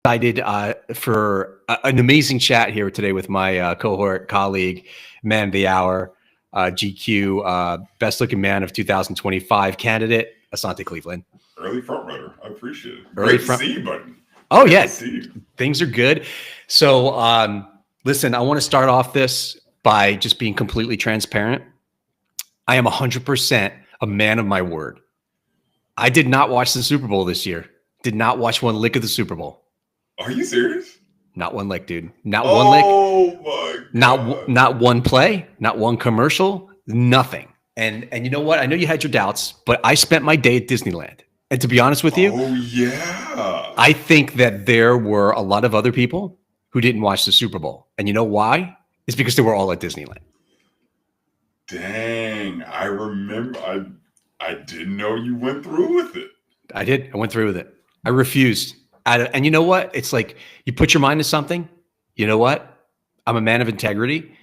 excited for an amazing chat here today with my cohort colleague, man of the hour, GQ, best looking man of 2025 candidate, Asante Cleveland. Early front runner. I appreciate it. Early Great to see you, buddy. Oh, Great yeah. to see you. Things are good. So, listen, I want to start off this by just being completely transparent. I am 100% a man of my word. I did not watch the Super Bowl this year. Did not watch one lick of the Super Bowl. Are you serious? Not one lick, dude. Not one lick. Oh my God. Not one play, not one commercial, nothing. And you know what? I know you had your doubts, but I spent my day at Disneyland. And to be honest with you, oh yeah, I think that there were a lot of other people who didn't watch the Super Bowl. And you know why? It's because they were all at Disneyland. Dang, I remember. I didn't know you went through with it. I did. I went through with it. I refused. And you know what? It's like you put your mind to something. You know what? I'm a man of integrity.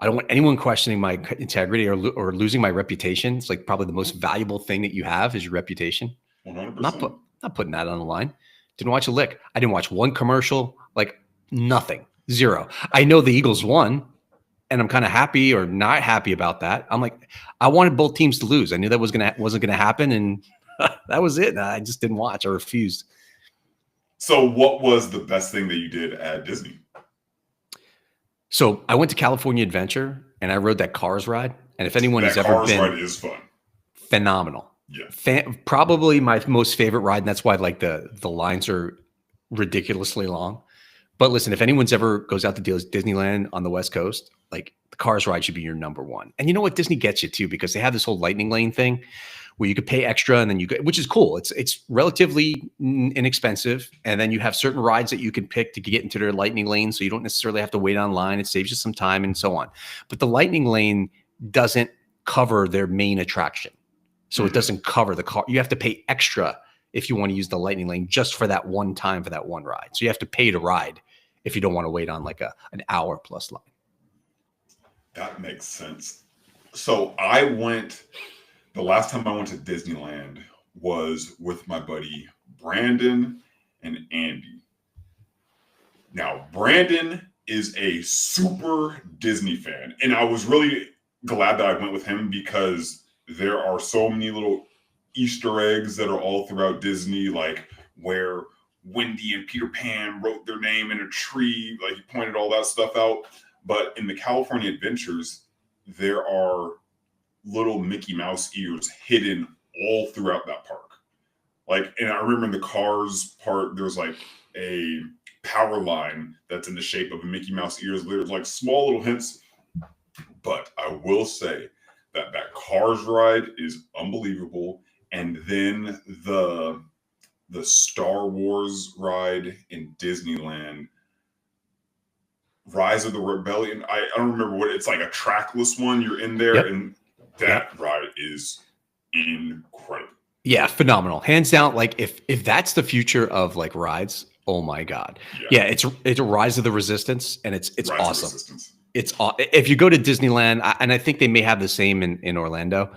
I don't want anyone questioning my integrity or losing my reputation. It's like probably the most valuable thing that you have is your reputation. 100%. Not putting that on the line. Didn't watch a lick. I didn't watch one commercial. Like nothing. Zero. I know the Eagles won, and I'm kind of happy or not happy about that. I'm like, I wanted both teams to lose. I knew that wasn't gonna happen, and that was it. I just didn't watch. I refused. So, what was the best thing that you did at Disney? So I went to California Adventure and I rode that Cars ride. And if anyone has ever been, Cars ride is fun. Phenomenal. Yeah. Probably my most favorite ride. And that's why like the lines are ridiculously long. But listen, if anyone's ever goes out to Disneyland on the West Coast, like the Cars ride should be your number one. And you know what? Disney gets you too, because they have this whole lightning lane thing where you could pay extra and then which is cool. It's relatively inexpensive. And then you have certain rides that you can pick to get into their lightning lane. So you don't necessarily have to wait online. It saves you some time and so on. But the lightning lane doesn't cover their main attraction. So it doesn't cover the car. You have to pay extra if you want to use the lightning lane just for that one time for that one ride. So you have to pay to ride if you don't want to wait on like an hour plus line. That makes sense. So the last time I went to Disneyland was with my buddy Brandon and Andy. Now, Brandon is a super Disney fan, and I was really glad that I went with him because there are so many little Easter eggs that are all throughout Disney, like where Wendy and Peter Pan wrote their name in a tree, like he pointed all that stuff out. But in the California Adventures, there are little Mickey Mouse ears hidden all throughout that park. Like, and I remember in the Cars part, there's like a power line that's in the shape of a Mickey Mouse ears. There's like small little hints. But I will say that Cars ride is unbelievable. And then the Star Wars ride in Disneyland, Rise of the Rebellion. I don't remember what it's like, a trackless one. You're in there, and that ride is incredible. Yeah, phenomenal. Hands down. Like if that's the future of like rides, oh my God. Yeah, it's a Rise of the Resistance, and it's awesome. It's if you go to Disneyland, and I think they may have the same in Orlando,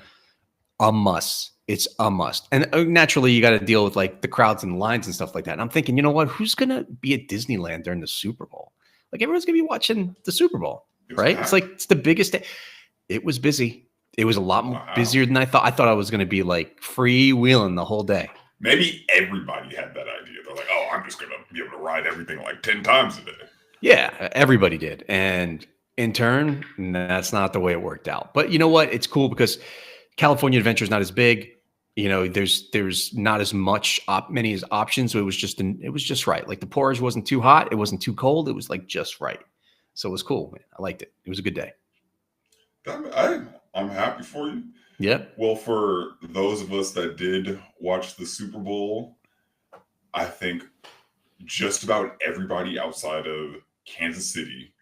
a must. It's a must. And naturally, you got to deal with like the crowds and lines and stuff like that. And I'm thinking, you know what? Who's going to be at Disneyland during the Super Bowl? Like everyone's going to be watching the Super Bowl, right? It's like it's the biggest day. It was busy. It was a lot more busier than I thought. I thought I was going to be like freewheeling the whole day. Maybe everybody had that idea. They're like, oh, I'm just going to be able to ride everything like 10 times a day. Yeah, everybody did. And in turn, that's not the way it worked out. But you know what? It's cool because California Adventure is not as big. You know, there's not as many as options. So it was just right. Like the porridge wasn't too hot. It wasn't too cold. It was like just right. So it was cool. Man. I liked it. It was a good day. I'm happy for you. Yeah. Well, for those of us that did watch the Super Bowl, I think just about everybody outside of Kansas City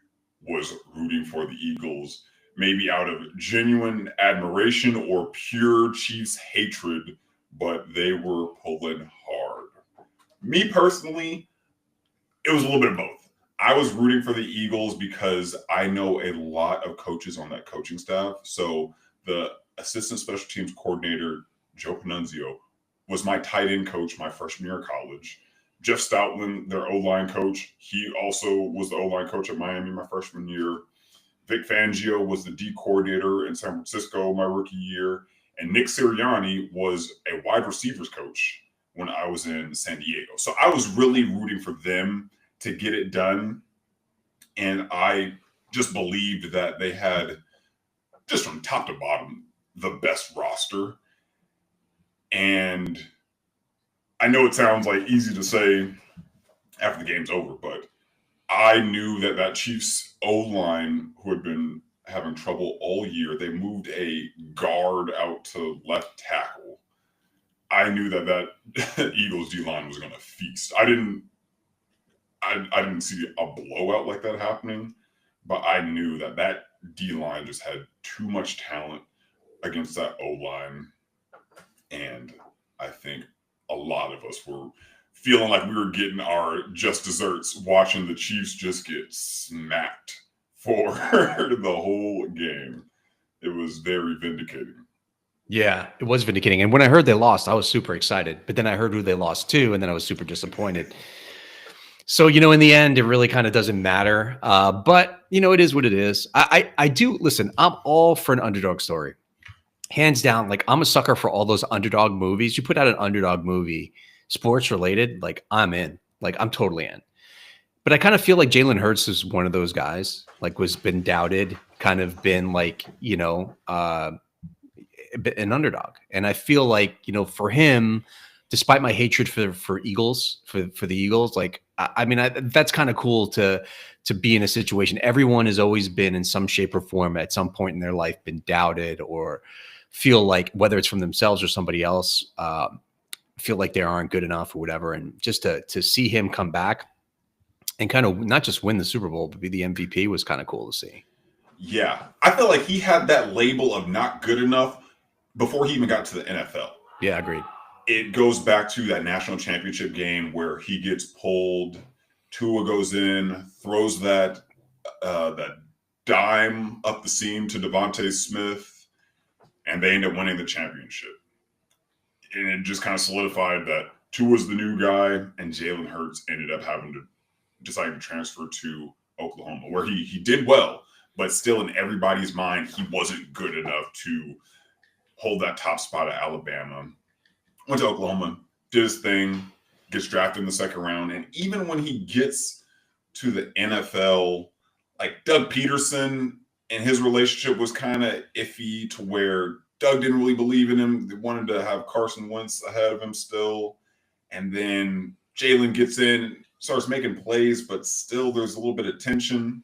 was rooting for the Eagles, maybe out of genuine admiration or pure Chiefs hatred, but they were pulling hard. Me personally, it was a little bit of both. I was rooting for the Eagles because I know a lot of coaches on that coaching staff. So the assistant special teams coordinator, Joe Panunzio, was my tight end coach my freshman year of college. Jeff Stoutland, their O-line coach, he also was the O-line coach at Miami my freshman year. Vic Fangio was the D coordinator in San Francisco my rookie year. And Nick Sirianni was a wide receivers coach when I was in San Diego. So I was really rooting for them to get it done. And I just believed that they had, just from top to bottom, the best roster. And I know it sounds like easy to say after the game's over, but I knew that Chiefs O-line, who had been having trouble all year, they moved a guard out to left tackle. I knew that Eagles D-line was going to feast. I didn't see a blowout like that happening, but I knew that D-line just had too much talent against that O-line. And I think a lot of us were feeling like we were getting our just desserts watching the Chiefs just get smacked for the whole game. It was very vindicating. Yeah, it was vindicating. And when I heard they lost, I was super excited. But then I heard who they lost to, and then I was super disappointed. So, in the end, it really kind of doesn't matter. But, it is what it is. I do, listen, I'm all for an underdog story. Hands down, like, I'm a sucker for all those underdog movies. You put out an underdog movie, sports related, like, I'm in. Like, I'm totally in. But I kind of feel like Jalen Hurts is one of those guys, like, was been doubted, kind of been like, an underdog. And I feel like, for him, despite my hatred for Eagles, for the Eagles, like, that's kind of cool to be in a situation. Everyone has always been in some shape or form at some point in their life been doubted or feel like, whether it's from themselves or somebody else, feel like they aren't good enough or whatever. And just to see him come back and kind of not just win the Super Bowl, but be the MVP was kind of cool to see. Yeah. I feel like he had that label of not good enough before he even got to the NFL. Yeah, agreed. It goes back to that national championship game where he gets pulled. Tua goes in, throws that dime up the seam to Devontae Smith, and they end up winning the championship. And it just kind of solidified that Tua's the new guy, and Jalen Hurts ended up having to decide to transfer to Oklahoma, where he did well, but still in everybody's mind, he wasn't good enough to hold that top spot at Alabama. Went to Oklahoma, did his thing, gets drafted in the second round. And even when he gets to the NFL, like Doug Peterson and his relationship was kind of iffy to where Doug didn't really believe in him. They wanted to have Carson Wentz ahead of him still. And then Jalen gets in, starts making plays, but still there's a little bit of tension.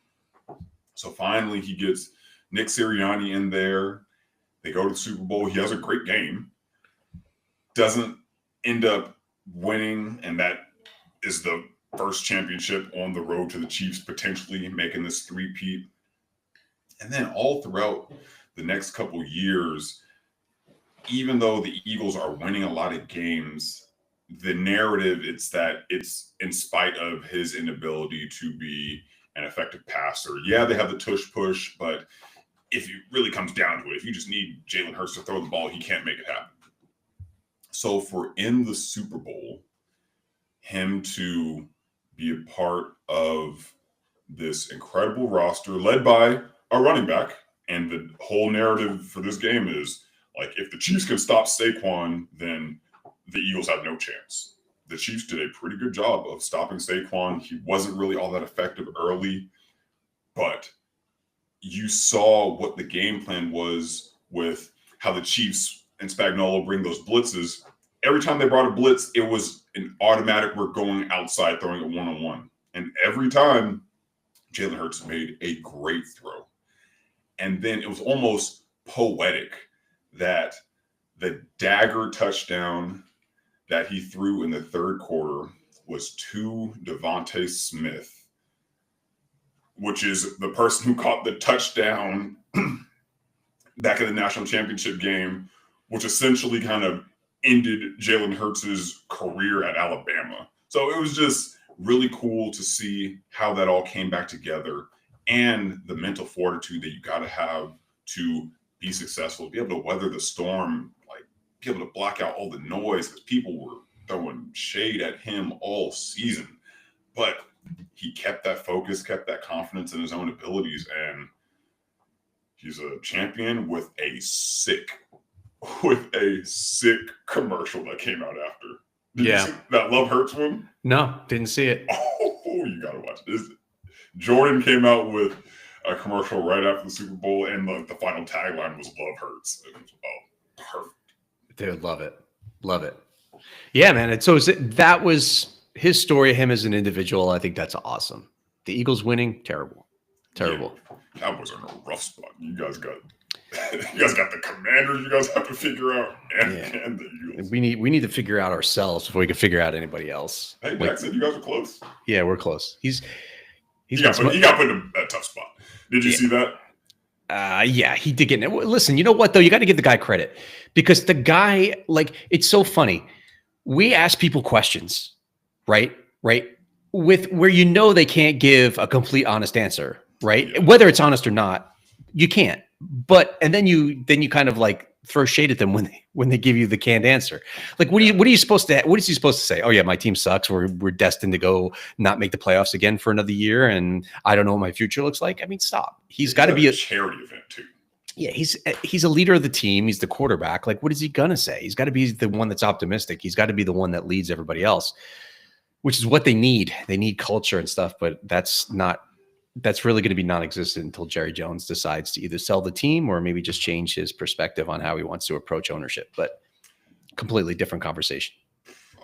So finally he gets Nick Sirianni in there. They go to the Super Bowl. He has a great game. Doesn't end up winning, and that is the first championship on the road to the Chiefs potentially making this three-peat. And then all throughout the next couple years, even though the Eagles are winning a lot of games, the narrative it's in spite of his inability to be an effective passer. Yeah, they have the tush push, but if it really comes down to it, if you just need Jalen Hurts to throw the ball, he can't make it happen. So for in the Super Bowl, him to be a part of this incredible roster led by a running back, and the whole narrative for this game is like, if the Chiefs can stop Saquon, then the Eagles have no chance. The Chiefs did a pretty good job of stopping Saquon. He wasn't really all that effective early, but you saw what the game plan was with how the Chiefs and Spagnuolo bring those blitzes. Every time they brought a blitz, it was an automatic, we're going outside, throwing it one-on-one. And every time, Jalen Hurts made a great throw. And then it was almost poetic that the dagger touchdown that he threw in the third quarter was to Devontae Smith, which is the person who caught the touchdown back in the national championship game, which essentially kind of ended Jalen Hurts' career at Alabama. So it was just really cool to see how that all came back together, and the mental fortitude that you got to have to be successful, be able to weather the storm, like be able to block out all the noise, because people were throwing shade at him all season, but he kept that focus, kept that confidence in his own abilities, and he's a champion with a sick commercial that came out after. Did you see that Love Hurts one? No, didn't see it. Oh, you gotta watch this. Jordan came out with a commercial right after the Super Bowl, and the final tagline was "Love Hurts." It was, perfect. Dude, love it. Love it. Yeah, man. That was his story, him as an individual. I think that's awesome. The Eagles winning, terrible. Yeah, Cowboys are in a rough spot. You guys got the Commanders you guys have to figure out, and the Eagles. We need to figure out ourselves before we can figure out anybody else. Hey, Dak said you guys are close. Yeah, we're close. He got put in a tough spot. Did you see that? Yeah, he did get in. Listen, you know what though? You got to give the guy credit because the guy, like, it's so funny. We ask people questions, right? With where they can't give a complete honest answer, right? Yeah. Whether it's honest or not, you can't. But and then you kind of like throw shade at them when they give you the canned answer. Like, what is he supposed to say? Oh yeah, my team sucks. We're destined to go not make the playoffs again for another year, and I don't know what my future looks like. I mean, stop. He's got to be a charity event too. Yeah, he's a leader of the team. He's the quarterback. Like, what is he gonna say? He's got to be the one that's optimistic. He's got to be the one that leads everybody else, which is what they need. They need culture and stuff, but that's really going to be non-existent until Jerry Jones decides to either sell the team or maybe just change his perspective on how he wants to approach ownership. But completely different conversation.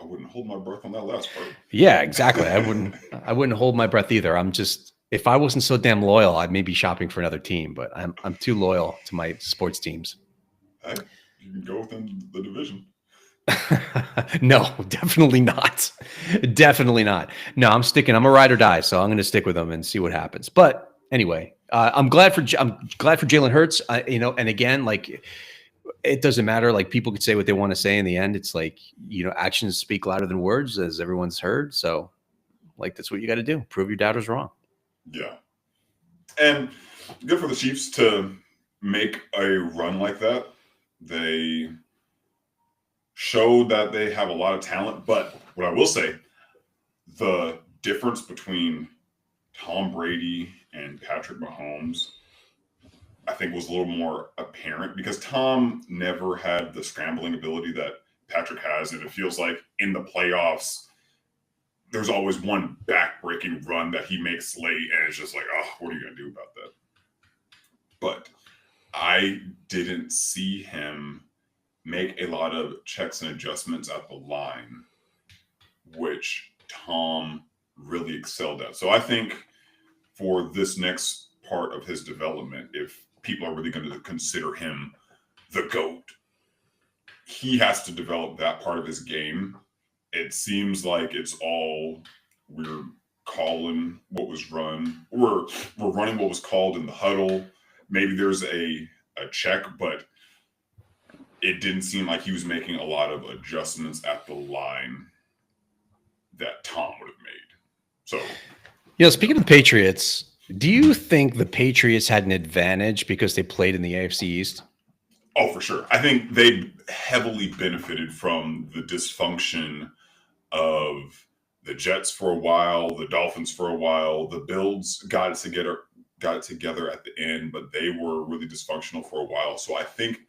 I wouldn't hold my breath on that last part. Yeah, exactly. I wouldn't hold my breath either. If I wasn't so damn loyal, I'd maybe shopping for another team, but I'm too loyal to my sports teams. Hey, you can go within the division. No, definitely not. Definitely not. No, I'm a ride or die, so I'm going to stick with them and see what happens. But anyway, I'm glad for Jalen Hurts. And again, like, it doesn't matter. Like, people could say what they want to say. In the end, it's like, actions speak louder than words, as everyone's heard. So, like, that's what you got to do. Prove your doubters wrong. Yeah, and good for the Chiefs to make a run like that. They showed that they have a lot of talent, but what I will say, the difference between Tom Brady and Patrick Mahomes, I think, was a little more apparent because Tom never had the scrambling ability that Patrick has, and it feels like in the playoffs, there's always one back-breaking run that he makes late, and it's just like, oh, what are you going to do about that? But I didn't see him make a lot of checks and adjustments at the line, which Tom really excelled at. So I think for this next part of his development, if people are really going to consider him the GOAT, he has to develop that part of his game. It seems like it's all we're calling what was run. We're running what was called in the huddle. Maybe there's a check, but it didn't seem like he was making a lot of adjustments at the line that Tom would have made. So, speaking of the Patriots, do you think the Patriots had an advantage because they played in the AFC East? Oh, for sure. I think they heavily benefited from the dysfunction of the Jets for a while, the Dolphins for a while. The Bills got it together at the end, but they were really dysfunctional for a while. So I think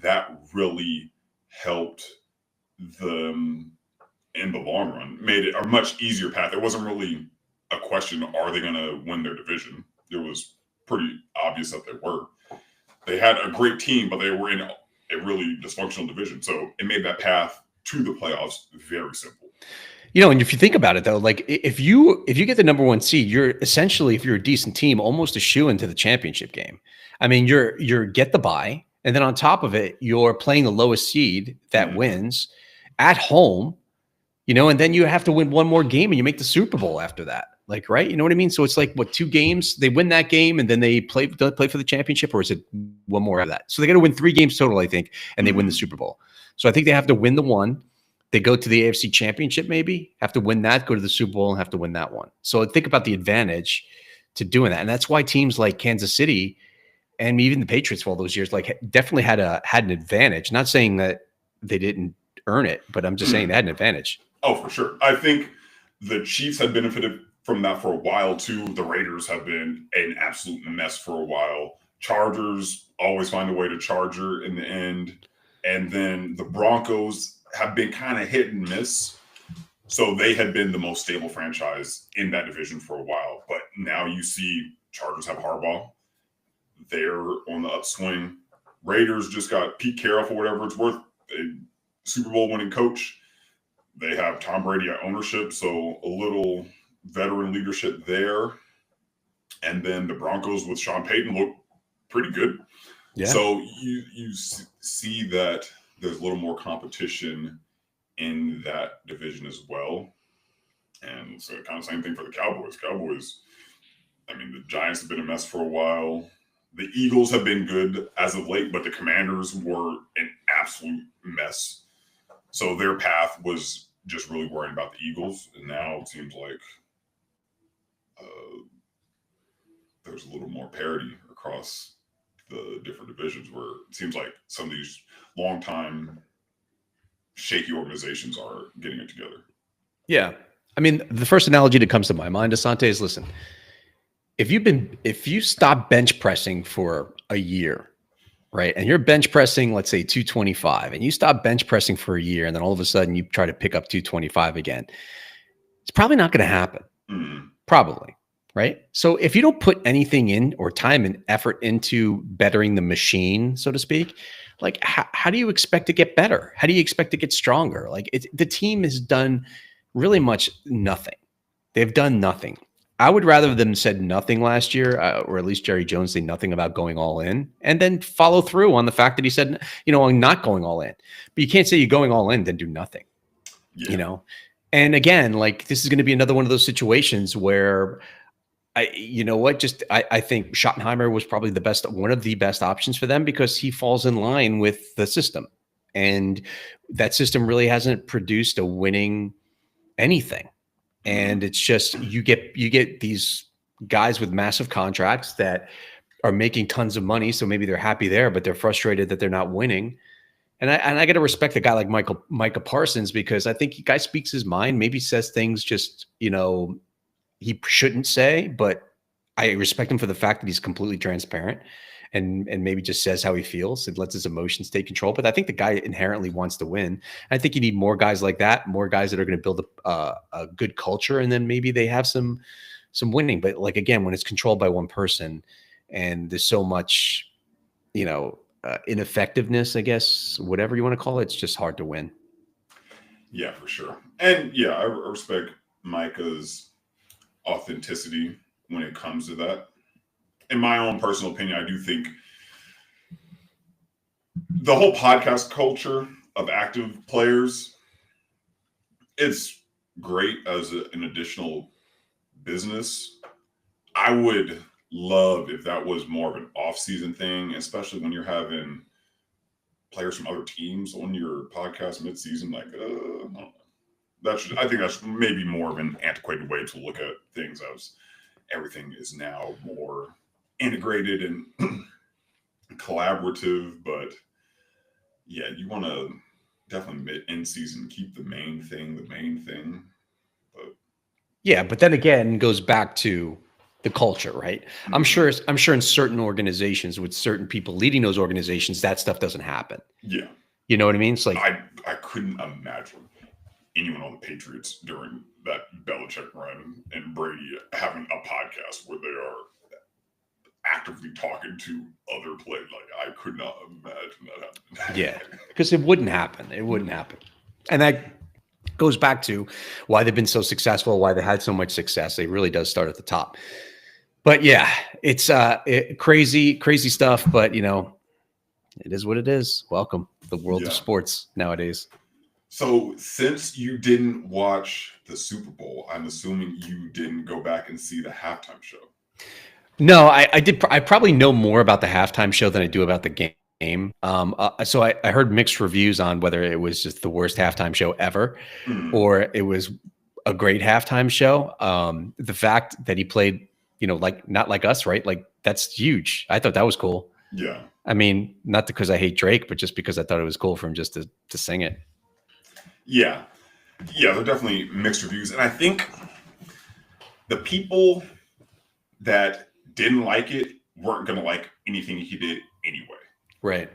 that really helped them in the long run, made it a much easier path. It wasn't really a question, are they going to win their division? It was pretty obvious that they were. They had a great team, but they were in a really dysfunctional division. So it made that path to the playoffs very simple. And if you think about it, though, like, if you get the number one seed, you're essentially, if you're a decent team, almost a shoe into the championship game. I mean, you're get the bye, and then on top of it, you're playing the lowest seed that wins at home, and then you have to win one more game and you make the Super Bowl after that. Like, right? You know what I mean? So it's like, 2 games? They win that game and then they play for the championship, or is it one more of that? So they got to win 3 games total, I think, and they win the Super Bowl. So I think they have to win the one. They go to the AFC Championship, maybe have to win that, go to the Super Bowl and have to win that one. So think about the advantage to doing that. And that's why teams like Kansas City and even the Patriots for all those years, like, definitely had an advantage. Not saying that they didn't earn it, but I'm just saying they had an advantage. Oh, for sure. I think the Chiefs had benefited from that for a while too. The Raiders have been an absolute mess for a while. Chargers always find a way to charger in the end. And then the Broncos have been kind of hit and miss. So they had been the most stable franchise in that division for a while. But now you see Chargers have Harbaugh. They're on the upswing. Raiders just got Pete Carroll, for whatever it's worth, a Super Bowl winning coach. They have Tom Brady at ownership, so a little veteran leadership there. And then the Broncos with Sean Payton look pretty good. Yeah. So you see that there's a little more competition in that division as well. And so kind of same thing for the Cowboys. I mean, the Giants have been a mess for a while. The Eagles have been good as of late, but the Commanders were an absolute mess. So their path was just really worrying about the Eagles. And now it seems like there's a little more parity across the different divisions, where it seems like some of these long-time shaky organizations are getting it together. Yeah. I mean, the first analogy that comes to my mind, Asante, is listen, if you stop bench pressing for a year, right, and you're bench pressing, let's say 225, and you stop bench pressing for a year, and then all of a sudden you try to pick up 225 again, it's probably not going to happen. Mm-hmm. Probably. Right. So if you don't put anything in or time and effort into bettering the machine, so to speak, like how do you expect to get better? How do you expect to get stronger? Like the team has done really much nothing. They've done nothing. I would rather them said nothing last year, or at least Jerry Jones say nothing about going all in, and then follow through on the fact that he said, I'm not going all in. But you can't say you're going all in, then do nothing, And again, like this is going to be another one of those situations where I think Schottenheimer was probably one of the best options for them, because he falls in line with the system, and that system really hasn't produced a winning anything. And it's just, you get these guys with massive contracts that are making tons of money. So maybe they're happy there, but they're frustrated that they're not winning. And I got to respect a guy like Micah Parsons, because I think the guy speaks his mind, maybe says things just, he shouldn't say, but I respect him for the fact that he's completely transparent and maybe just says how he feels and lets his emotions take control. But I think the guy inherently wants to win. I think you need more guys like that, more guys that are going to build a good culture, and then maybe they have some winning. But like, again, when it's controlled by one person and there's so much, ineffectiveness, I guess, whatever you want to call it, it's just hard to win. Yeah, for sure. And yeah, I respect Micah's authenticity when it comes to that. In my own personal opinion, I do think the whole podcast culture of active players, it's great as an additional business. I would love if that was more of an off-season thing, especially when you're having players from other teams on your podcast mid-season. Like, I think that's maybe more of an antiquated way to look at things, as everything is now more integrated and collaborative. But yeah, you want to definitely in season keep the main thing. But yeah, but then again, it goes back to the culture, right? Mm-hmm. I'm sure in certain organizations with certain people leading those organizations, that stuff doesn't happen. Yeah. You know what I mean? It's like, I couldn't imagine anyone on the Patriots during that Belichick run and Brady having a podcast where they are actively talking to other players. Like, I could not imagine that happening. Yeah, because it wouldn't happen. And that goes back to why they've been so successful, why they had so much success. It really does start at the top. But yeah, it's crazy stuff. But, it is what it is. Welcome to the world of sports nowadays. So since you didn't watch the Super Bowl, I'm assuming you didn't go back and see the halftime show. No, I did. I probably know more about the halftime show than I do about the game. So I heard mixed reviews on whether it was just the worst halftime show ever, or it was a great halftime show. The fact that he played, like not like us, right? Like, that's huge. I thought that was cool. Yeah. I mean, not because I hate Drake, but just because I thought it was cool for him just to sing it. Yeah. Yeah, they're definitely mixed reviews. And I think the people that didn't like it weren't going to like anything he did anyway. Right.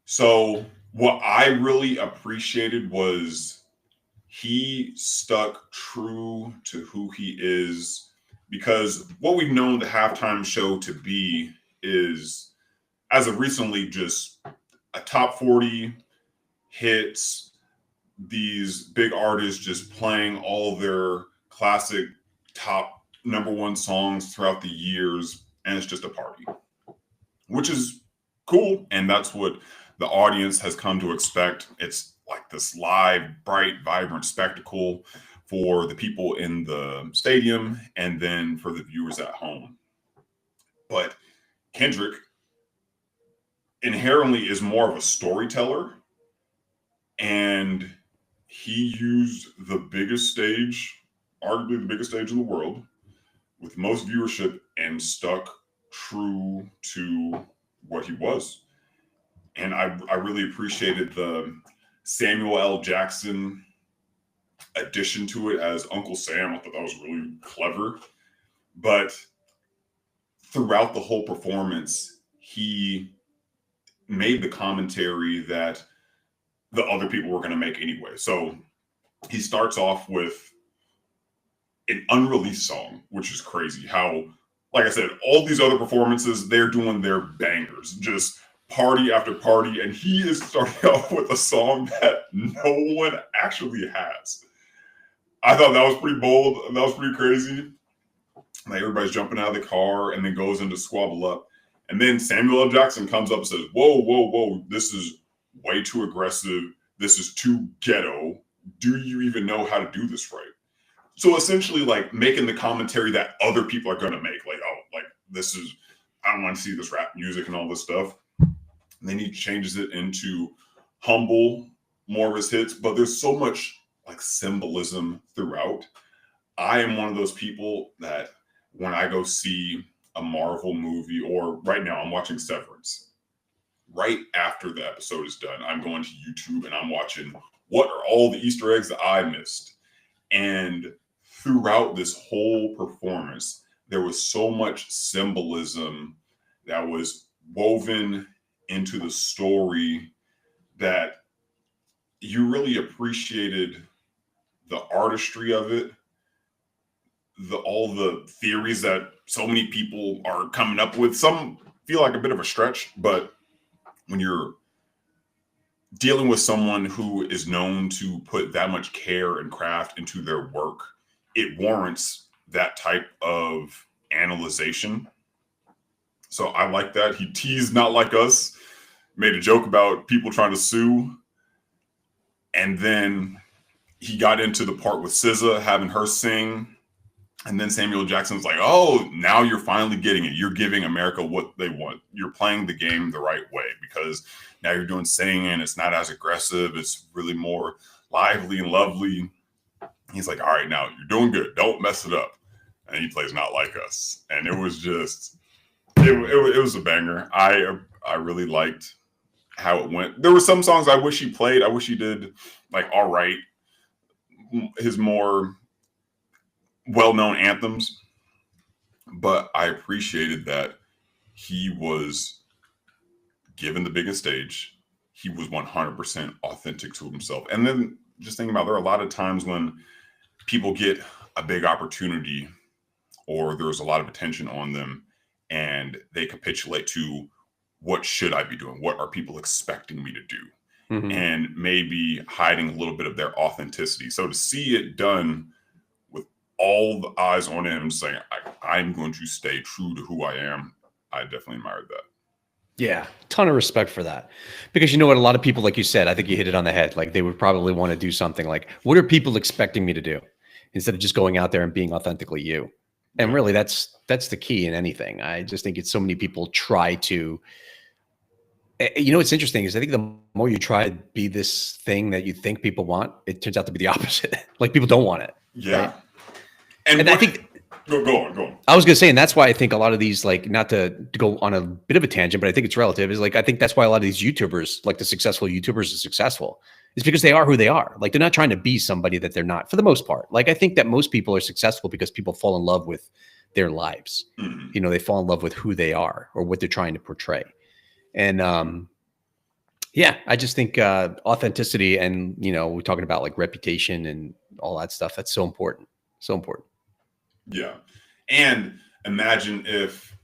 So what I really appreciated was he stuck true to who he is, because what we've known the halftime show to be is, as of recently, just a top 40 hits, these big artists just playing all their classic top number one songs throughout the years, and it's just a party, which is cool. And that's what the audience has come to expect. It's like this live, bright, vibrant spectacle for the people in the stadium and then for the viewers at home. But Kendrick inherently is more of a storyteller, and he used the biggest stage, arguably the biggest stage in the world, with most viewership, and stuck true to what he was. And I really appreciated the Samuel L. Jackson addition to it as Uncle Sam. I thought that was really clever. But throughout the whole performance, he made the commentary that the other people were going to make anyway. So he starts off with an unreleased song, which is crazy. How, like I said, all these other performances, they're doing their bangers, just party after party. And he is starting off with a song that no one actually has. I thought that was pretty bold. That was pretty crazy. Like, everybody's jumping out of the car and then goes into Squabble Up. And then Samuel L. Jackson comes up and says, whoa, whoa, whoa, this is way too aggressive. This is too ghetto. Do you even know how to do this right? So essentially, like, making the commentary that other people are going to make. Like, oh, like, this is, I don't want to see this rap music and all this stuff. And then he changes it into humble, more of his hits. But there's so much, like, symbolism throughout. I am one of those people that when I go see a Marvel movie, or right now I'm watching Severance, right after the episode is done, I'm going to YouTube and I'm watching what are all the Easter eggs that I missed. And throughout this whole performance, there was so much symbolism that was woven into the story that you really appreciated the artistry of it, all the theories that so many people are coming up with. Some feel like a bit of a stretch, but when you're dealing with someone who is known to put that much care and craft into their work, it warrants that type of analyzation. So I like that. He teased Not Like Us, made a joke about people trying to sue. And then he got into the part with SZA, having her sing. And then Samuel Jackson's like, oh, now you're finally getting it. You're giving America what they want. You're playing the game the right way, because now you're doing singing. It's not as aggressive. It's really more lively and lovely. He's like, all right, now you're doing good. Don't mess it up. And he plays Not Like Us. And it was just, it was a banger. I really liked how it went. There were some songs I wish he played. I wish he did, like, All Right, his more well-known anthems, but I appreciated that he was given the biggest stage. He was 100% authentic to himself. And then just thinking about, there are a lot of times when people get a big opportunity or there's a lot of attention on them and they capitulate to, what should I be doing? What are people expecting me to do? Mm-hmm. And maybe hiding a little bit of their authenticity. So to see it done with all the eyes on him saying, I'm going to stay true to who I am, I definitely admired that. Yeah, ton of respect for that. Because you know what, a lot of people, like you said, I think you hit it on the head. Like, they would probably want to do something like, what are people expecting me to do? Instead of just going out there and being authentically you. And really, that's the key in anything. I just think it's so many people try to, you know, what's interesting is I think the more you try to be this thing that you think people want, it turns out to be the opposite. Like, people don't want it. Yeah. Right? And I think, Go on. I was gonna say, and that's why I think a lot of these, like, not to go on a bit of a tangent, but I think it's relative. Is like I think that's why a lot of these YouTubers, like the successful YouTubers, are successful. Is because they are who they are. Like they're not trying to be somebody that they're not, for the most part. Like I think that most people are successful because people fall in love with their lives. Mhm. You know, they fall in love with who they are or what they're trying to portray. And yeah, I just think authenticity, and we're talking about like reputation and all that stuff. That's so important. So important. Yeah. And imagine if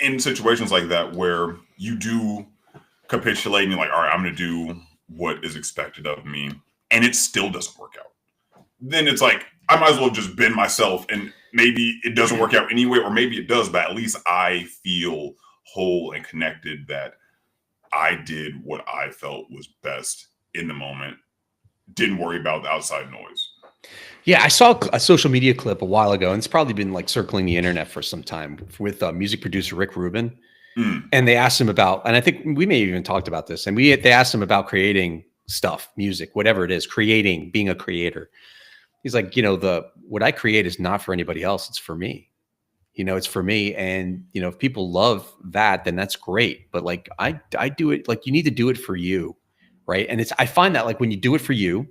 in situations like that where you do capitulate and you're like, all right, I'm going to do what is expected of me, and it still doesn't work out. Then it's like, I might as well just bend myself, and maybe it doesn't work out anyway, or maybe it does, but at least I feel whole and connected that I did what I felt was best in the moment. Didn't worry about the outside noise. Yeah, I saw a social media clip a while ago, and it's probably been like circling the internet for some time with music producer Rick Rubin. Mm. And they asked him about, and I think we may have even talked about this, and they asked him about creating stuff, music, whatever it is, being a creator. He's like, what I create is not for anybody else. It's for me. It's for me. And, if people love that, then that's great. But like, I do it, like, you need to do it for you. Right. And I find that like when you do it for you,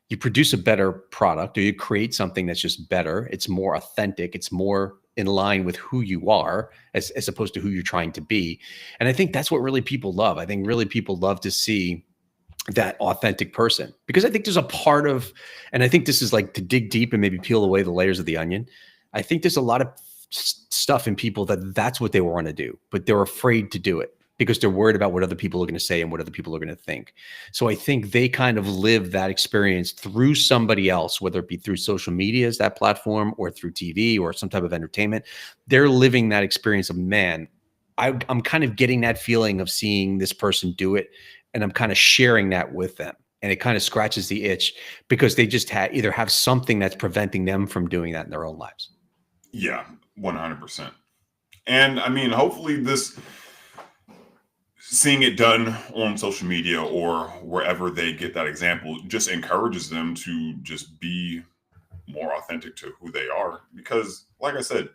you produce a better product, or you create something that's just better. It's more authentic. It's more in line with who you are as opposed to who you're trying to be. And I think that's what really people love. I think really people love to see that authentic person, because I think there's a part of, and I think this is like to dig deep and maybe peel away the layers of the onion. I think there's a lot of stuff in people that's what they want to do, but they're afraid to do it because they're worried about what other people are going to say and what other people are going to think. So I think they kind of live that experience through somebody else, whether it be through social media as that platform, or through TV or some type of entertainment. They're living that experience of, man, I'm kind of getting that feeling of seeing this person do it, and I'm kind of sharing that with them. And it kind of scratches the itch because they just either have something that's preventing them from doing that in their own lives. Yeah, 100%. And I mean, hopefully seeing it done on social media or wherever they get that example just encourages them to just be more authentic to who they are. Because like I said,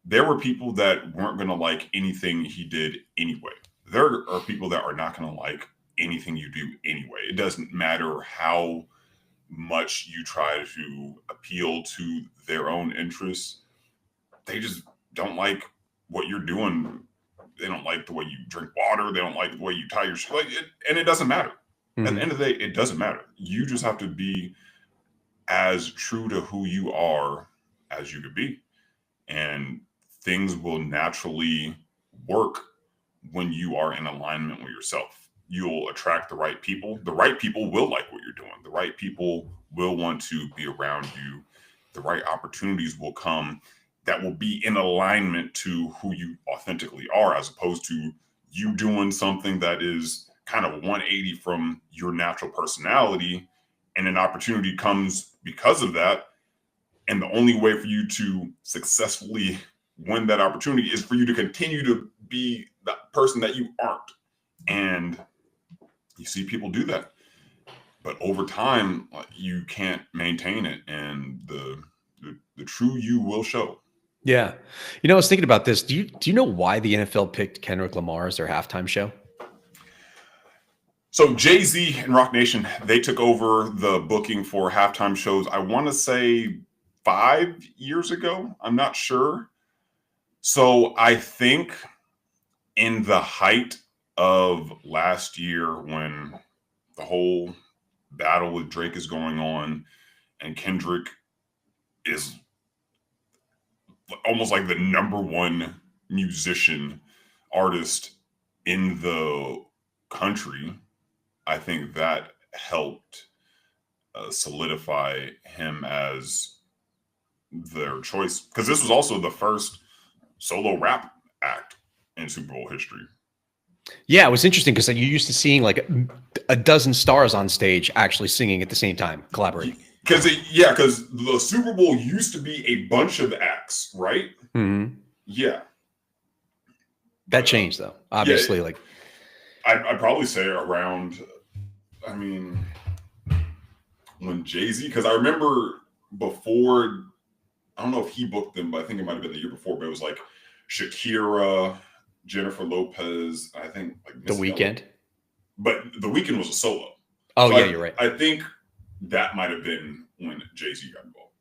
there were people that weren't going to like anything he did anyway. There are people that are not going to like anything you do anyway. It doesn't matter how much you try to appeal to their own interests. They just don't like what you're doing. They don't like the way you drink water. They don't like the way you tie your shoe. And it doesn't matter. Mm-hmm. At the end of the day, it doesn't matter. You just have to be as true to who you are as you could be. And things will naturally work when you are in alignment with yourself. You'll attract the right people. The right people will like what you're doing. The right people will want to be around you. The right opportunities will come that will be in alignment to who you authentically are, as opposed to you doing something that is kind of 180 from your natural personality, and an opportunity comes because of that. And the only way for you to successfully win that opportunity is for you to continue to be that person that you aren't. And you see people do that, but over time you can't maintain it, and the true you will show. Yeah. I was thinking about this. Do you know why the NFL picked Kendrick Lamar as their halftime show? So Jay-Z and Roc Nation, they took over the booking for halftime shows, I want to say 5 years ago. I'm not sure. So I think in the height of last year, when the whole battle with Drake is going on and Kendrick is almost like the number one musician artist in the country, I think that helped solidify him as their choice, because this was also the first solo rap act in Super Bowl history. Yeah, it was interesting because you used to seeing like a dozen stars on stage actually singing at the same time, collaborating. Because the Super Bowl used to be a bunch of acts, right? Mm-hmm. Yeah. That changed though, obviously. Yeah, I'd probably say around, I mean, when Jay-Z, because I remember before I don't know if he booked them, but I think it might have been the year before. But it was like Shakira, Jennifer Lopez, I think like The Missy Elliott. Weekend. But The Weeknd was a solo. Oh So yeah, you're right. I think that might have been when Jay-Z got involved.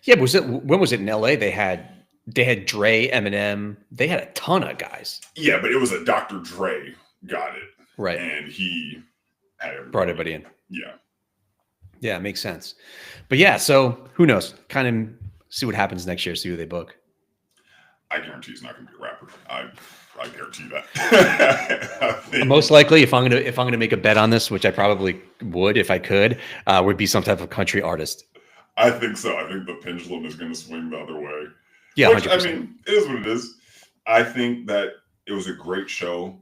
Yeah, when was it in LA? They had Dre, Eminem. They had a ton of guys. Yeah, but it was a Dr. Dre got it, Right. and he had everybody. Brought everybody in. Yeah. Yeah, it makes sense. But yeah, so who knows? Kind of see what happens next year, see who they book. I guarantee he's not going to be a rapper. I guarantee you that. Most likely, if I'm gonna make a bet on this, which I probably would if I could, would be some type of country artist. I think so. I think the pendulum is going to swing the other way. Yeah, which, 100%. I mean, it is what it is. I think that it was a great show.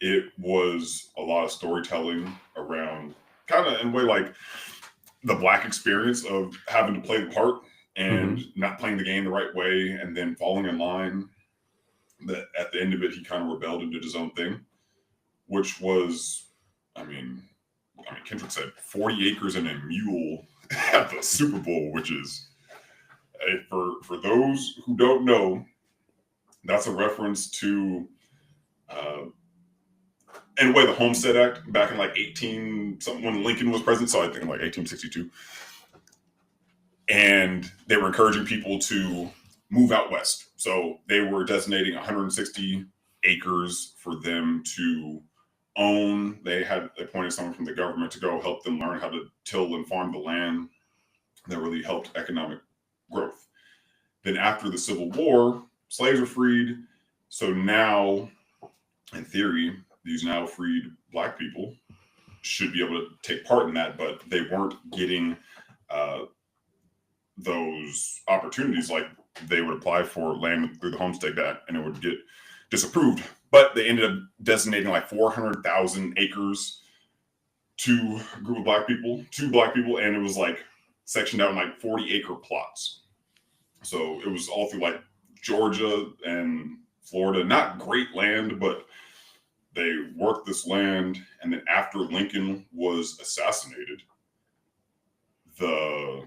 It was a lot of storytelling around kind of in a way like the Black experience of having to play the part and not playing the game the right way and then falling in line. That at the end of it, he kind of rebelled and did his own thing, which was, I mean, Kendrick said 40 acres and a mule at the Super Bowl, which is, for those who don't know, that's a reference to, in a way, the Homestead Act back in like 18 something when Lincoln was president. So I think like 1862, and they were encouraging people to move out west. So they were designating 160 acres for them to own. They appointed someone from the government to go help them learn how to till and farm the land. That really helped economic growth. Then after the Civil War, slaves were freed. So now, in theory, these now freed Black people should be able to take part in that, but they weren't getting those opportunities. Like they would apply for land through the Homestead Act and it would get disapproved. But they ended up designating like 400,000 acres to a group of Black people, and it was like sectioned out in like 40-acre plots. So it was all through like Georgia and Florida. Not great land, but they worked this land. And then after Lincoln was assassinated, the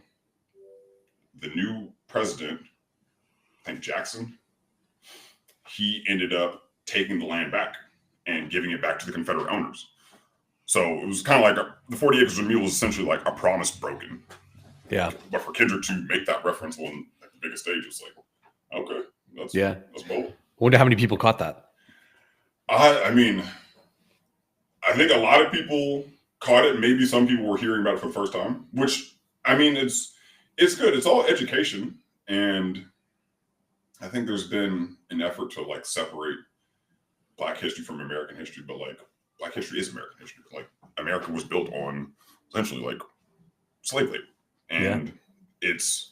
new president, I think Jackson, he ended up taking the land back and giving it back to the Confederate owners. So it was kind of like the 40 acres of mule was essentially like a promise broken. Yeah. But for Kendrick to make that reference on like, the biggest stage, it's like, okay, that's bold. I wonder how many people caught that. I mean, I think a lot of people caught it. Maybe some people were hearing about it for the first time, which, I mean, it's good. It's all education. And I think there's been an effort to like separate Black history from American history, but like Black history is American history. Like America was built on essentially like slave labor. And it's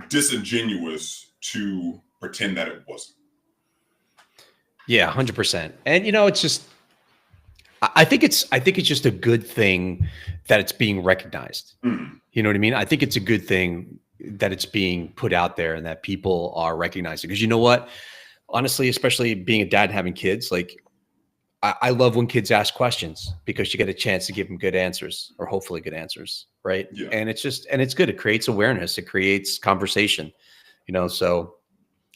disingenuous to pretend that it wasn't. Yeah, 100%. And it's just, I think it's just a good thing that it's being recognized. Mm. You know what I mean? I think it's a good thing that it's being put out there and that people are recognizing. Because you know what? Honestly, especially being a dad and having kids, like I love when kids ask questions because you get a chance to give them good answers or hopefully good answers, right? Yeah. And it's good. It creates awareness. It creates conversation, so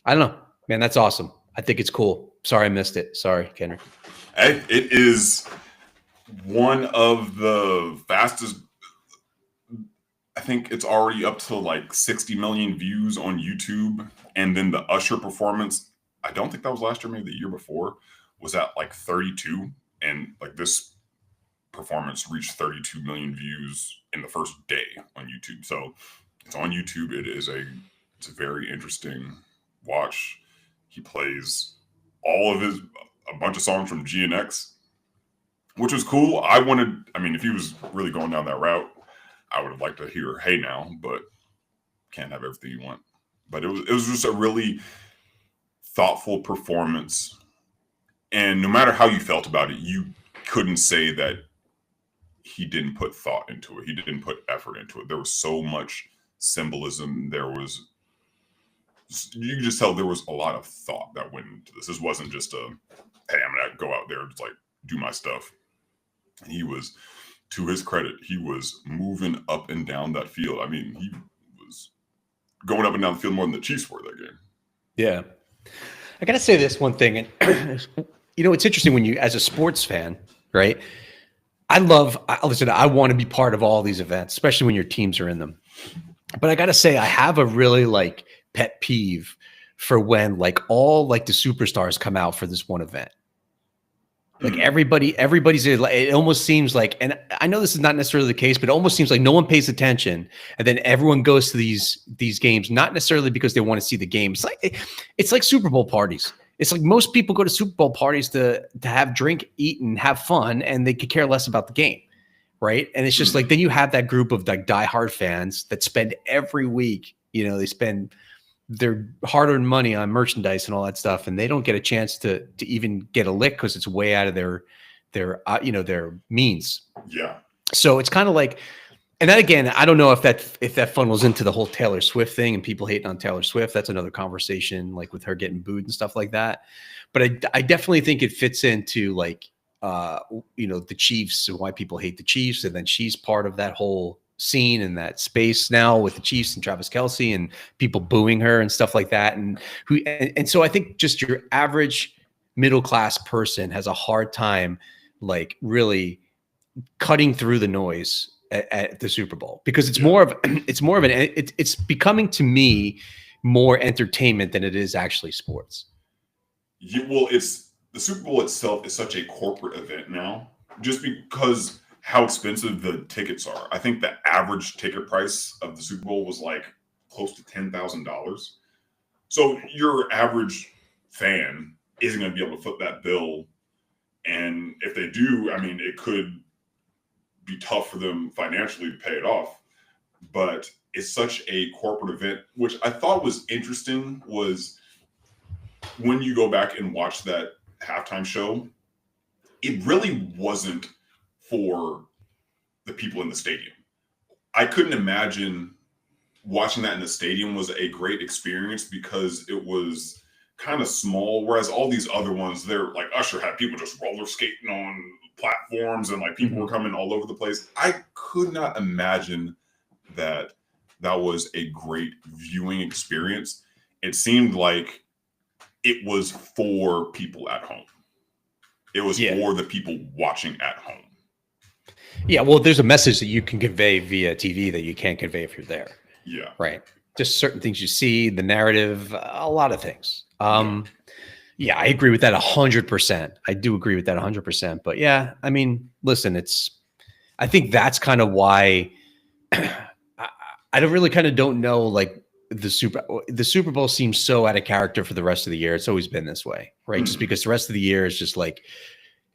I don't know, man, that's awesome. I think it's cool. Sorry, I missed it. Sorry, Kendrick. It is one of the fastest. I think it's already up to like 60 million views on YouTube. And then the Usher performance, I don't think that was last year, maybe the year before, was at like 32. And like this performance reached 32 million views in the first day on YouTube. So it's on YouTube. It's a very interesting watch. He plays a bunch of songs from GNX, which was cool. If he was really going down that route, I would have liked to hear Hey Now, but can't have everything you want. But it was just a really thoughtful performance. And no matter how you felt about it, you couldn't say that he didn't put thought into it. He didn't put effort into it. There was so much symbolism. You could just tell there was a lot of thought that went into this. This wasn't just hey, I'm going to go out there and just like do my stuff. And he was, to his credit, he was moving up and down that field. I mean, he was going up and down the field more than the Chiefs were that game. Yeah. I got to say this one thing. And, it's interesting when you, as a sports fan, right? Listen, I want to be part of all these events, especially when your teams are in them. But I got to say, I have a really like pet peeve for when like all like the superstars come out for this one event. Like everybody's, it almost seems like, and I know this is not necessarily the case, but it almost seems like no one pays attention. And then everyone goes to these games, not necessarily because they want to see the games. It's like Super Bowl parties. It's like most people go to Super Bowl parties to have drink, eat, and have fun, and they could care less about the game. Right. And it's just like, then you have that group of like diehard fans that spend every week, they spend their hard-earned money on merchandise and all that stuff, and they don't get a chance to even get a lick because it's way out of their means. Yeah. So it's kind of like, and then again, I don't know if that funnels into the whole Taylor Swift thing and people hating on Taylor Swift. That's another conversation, like with her getting booed and stuff like that. But I definitely think it fits into like the Chiefs and why people hate the Chiefs, and then she's part of that whole scene in that space now with the Chiefs and Travis Kelce and people booing her and stuff like that. And so I think just your average middle-class person has a hard time like really cutting through the noise at the Super Bowl, because it's it's becoming to me more entertainment than it is actually sports. Yeah, well, it's the Super Bowl itself is such a corporate event now, just because how expensive the tickets are. I think the average ticket price of the Super Bowl was like close to $10,000. So your average fan isn't going to be able to foot that bill. And if they do, I mean, it could be tough for them financially to pay it off. But it's such a corporate event, which I thought was interesting, was when you go back and watch that halftime show, it really wasn't for the people in the stadium. I couldn't imagine watching that in the stadium was a great experience because it was kind of small, whereas all these other ones, they're like Usher had people just roller skating on platforms and like people were coming all over the place. I could not imagine that was a great viewing experience. It seemed like it was for people at home. It was for the people watching at home. Yeah, well, there's a message that you can convey via TV that you can't convey if you're there. Yeah. Right. Just certain things you see, the narrative, a lot of things. Yeah, I agree with that 100%. I do agree with that 100%. But yeah, I mean, listen, I think that's kind of why I don't know, like the Super Bowl seems so out of character for the rest of the year. It's always been this way, right? Just because the rest of the year is just like,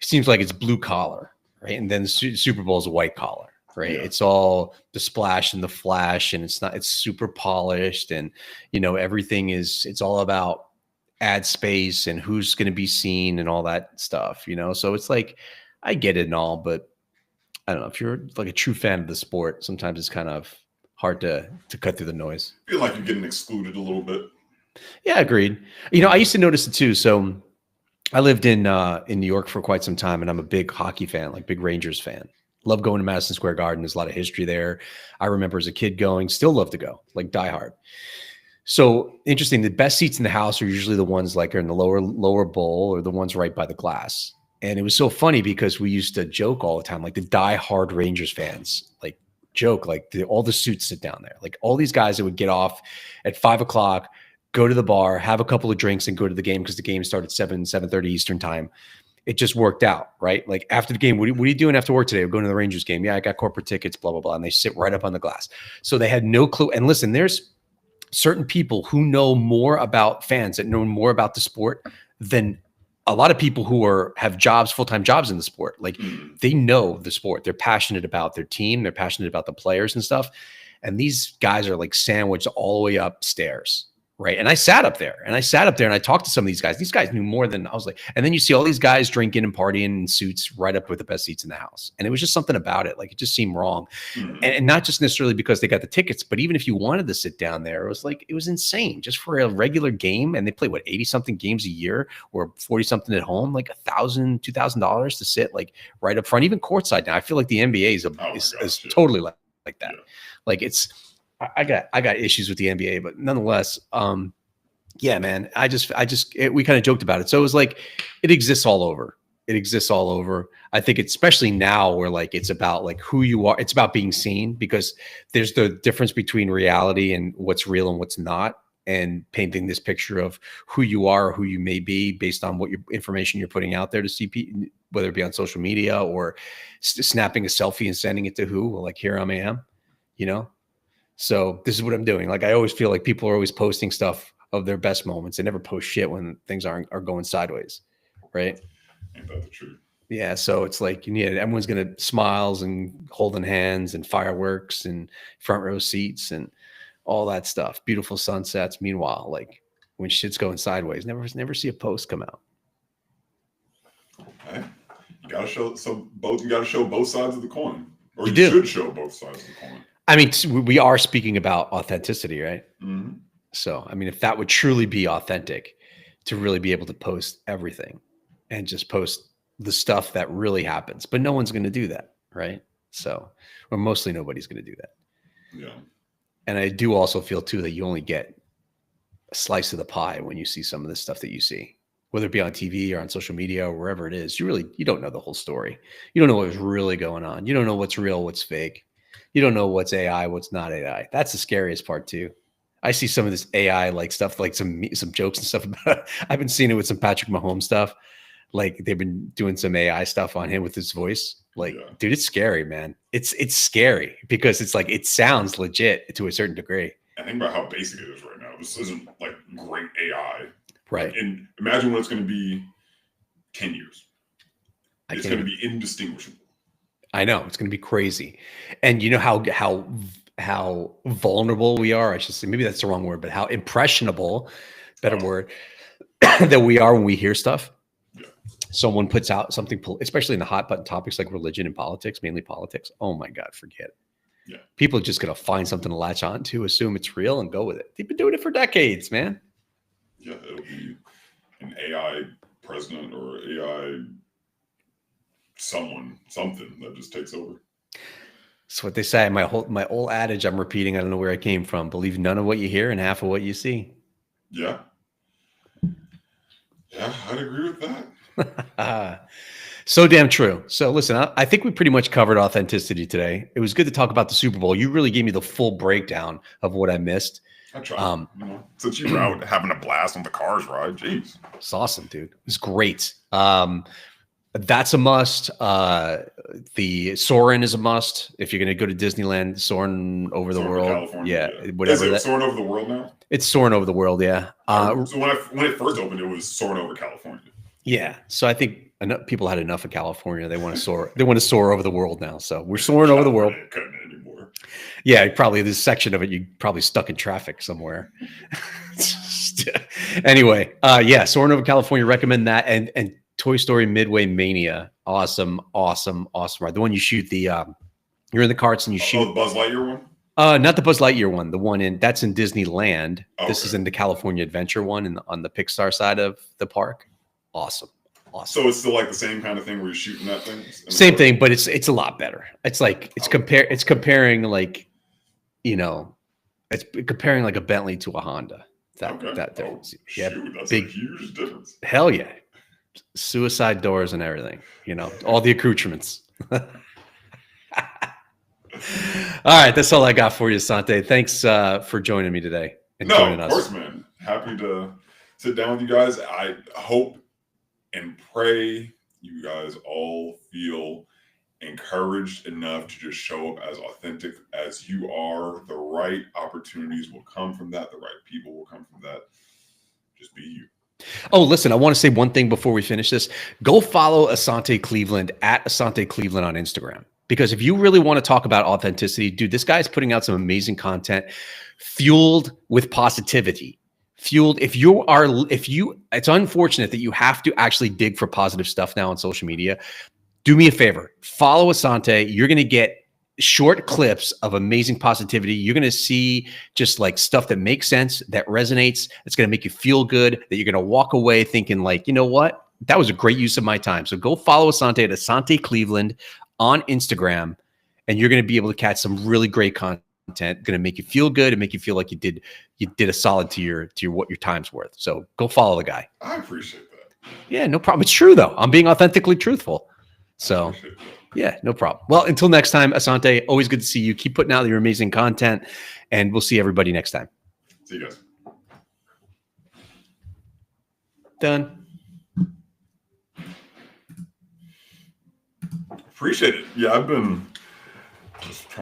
it seems like it's blue collar, right? And then the Super Bowl is white collar, right? Yeah. It's all the splash and the flash, and it's super polished, and it's all about ad space and who's going to be seen and all that stuff, So it's like, I get it and all, but I don't know, if you're like a true fan of the sport, sometimes it's kind of hard to cut through the noise. I feel like you're getting excluded a little bit. Yeah, agreed. I used to notice it too. So I lived in New York for quite some time, and I'm a big hockey fan, like big Rangers fan. Love going to Madison Square Garden. There's a lot of history there. I remember as a kid going, still love to go, like die hard. So interesting. The best seats in the house are usually the ones like are in the lower bowl, or the ones right by the glass. And it was so funny because we used to joke all the time, like the die hard Rangers fans, like joke, like all the suits sit down there, like all these guys that would get off at 5 o'clock, go to the bar, have a couple of drinks, and go to the game because the game started 7:30 Eastern time. It just worked out, right? Like after the game, what are you doing after work today? We're going to the Rangers game. Yeah, I got corporate tickets, blah, blah, blah. And they sit right up on the glass. So they had no clue. And listen, there's certain people who know more about fans, that know more about the sport than a lot of people who have jobs, full-time jobs in the sport. Like they know the sport. They're passionate about their team. They're passionate about the players and stuff. And these guys are like sandwiched all the way upstairs. Right. And I sat up there and I talked to some of these guys. These guys knew more than I was like, and then you see all these guys drinking and partying in suits right up with the best seats in the house. And it was just something about it. Like it just seemed wrong. And not just necessarily because they got the tickets, but even if you wanted to sit down there, it was insane just for a regular game. And they play 80 something games a year or 40 something at home, like $1,000, $2,000 to sit like right up front, even courtside. Now I feel like the NBA is totally like that. Yeah. Like I got issues with the NBA, but nonetheless, yeah, man, we kind of joked about it. So it was like, it exists all over. It exists all over. I think especially now where like, it's about like who you are. It's about being seen, because there's the difference between reality and what's real and what's not, and painting this picture of who you are or who you may be based on what your information you're putting out there to see people, whether it be on social media or snapping a selfie and sending it to who, like, here I am, you know? So this is what I'm doing. Like, I always feel like people are always posting stuff of their best moments. They never post shit when things are going sideways. Right. Ain't that the truth? Yeah. So it's like, everyone's going to smiles and holding hands and fireworks and front row seats and all that stuff. Beautiful sunsets. Meanwhile, like, when shit's going sideways, never see a post come out. Okay. You gotta show you gotta show both sides of the coin. Or you do. should show both sides of the coin. I mean, we are speaking about authenticity, right? Mm-hmm. So, I mean, if that would truly be authentic, to really be able to post everything and just post the stuff that really happens, but no one's going to do that, right? So, or mostly nobody's going to do that. Yeah. And I do also feel too that you only get a slice of the pie when you see some of this stuff that you see, whether it be on TV or on social media or wherever it is. You don't know the whole story. You don't know what's really going on. You don't know what's real, what's fake. You don't know what's AI, what's not AI. That's the scariest part too. I see some of this AI like stuff, like some jokes and stuff about it. I've been seeing it with some Patrick Mahomes stuff. Like, they've been doing some AI stuff on him with his voice. Like, yeah. Dude, it's scary, man. It's scary because it's like, it sounds legit to a certain degree. And think about how basic it is right now. This isn't like great AI. Right. And imagine what it's going to be 10 years. It's going to be indistinguishable. I know. It's going to be crazy. And you know how vulnerable we are. I should say, maybe that's the wrong word, but how impressionable, better word, that we are when we hear stuff. Yeah. Someone puts out something, especially in the hot button topics like religion and politics, mainly politics. Oh my God, forget it. Yeah. People are just going to find something to latch on to, assume it's real, and go with it. They've been doing it for decades, man. Yeah, it'll be an AI president or AI something that just takes over. That's what they say. My old adage I'm repeating, I don't know where I came from. Believe none of what you hear and half of what you see. Yeah. Yeah, I'd agree with that. So damn true. So listen, I think we pretty much covered authenticity today. It was good to talk about the Super Bowl. You really gave me the full breakdown of what I missed. I tried. Since you were out having a blast on the Cars ride, jeez. It's awesome, dude. It was great. That's a must. The Soarin' is a must. If you're going to go to Disneyland, Soarin' over the world. California, yeah. Whatever. Is it Soarin' over the world now? It's Soarin' over the world, yeah. So when it first opened, it was Soarin' over California. Yeah. So I think people had enough of California. They want to soar. They want to soar over the world now. So we're soaring over the world. Couldn't anymore. Yeah, probably this section of it, you probably stuck in traffic somewhere. Anyway, yeah, soaring over California. Recommend that. And Toy Story Midway Mania. Awesome ride. The one you shoot you're in the carts and you shoot. Oh, the Buzz Lightyear one? Not the Buzz Lightyear one. The one that's in Disneyland. Okay. This is in the California Adventure one on the Pixar side of the park. Awesome. So it's still like the same kind of thing where you're shooting that thing? Same thing, but it's a lot better. It's like it's comparing like, it's comparing like a Bentley to a Honda. That difference. Yeah, that's a huge difference. Hell yeah. Suicide doors and everything, all the accoutrements. All right, that's all I got for you, Sante. Thanks for joining me today and joining us. Of course, man. Happy to sit down with you guys. I hope and pray you guys all feel encouraged enough to just show up as authentic as you are. The right opportunities will come from that. The right people will come from that. Just be you. Oh, listen, I want to say one thing before we finish this. Go follow Asante Cleveland at Asante Cleveland on Instagram. Because if you really want to talk about authenticity, dude, this guy's putting out some amazing content fueled with positivity. It's unfortunate that you have to actually dig for positive stuff now on social media. Do me a favor, follow Asante. You're going to get short clips of amazing positivity. You're going to see just like stuff that makes sense, that resonates. It's going to make you feel good, that you're going to walk away thinking like, you know what? That was a great use of my time. So go follow Asante at Asante Cleveland on Instagram, and you're going to be able to catch some really great content content, going to make you feel good and make you feel like you did a solid to your what your time's worth. So go follow the guy. I appreciate that. Yeah, no problem. It's true though. I'm being authentically truthful. So yeah, no problem. Well, until next time, Asante, always good to see you. Keep putting out your amazing content, and we'll see everybody next time. See you guys. Done. Appreciate it. Yeah, I've been just trying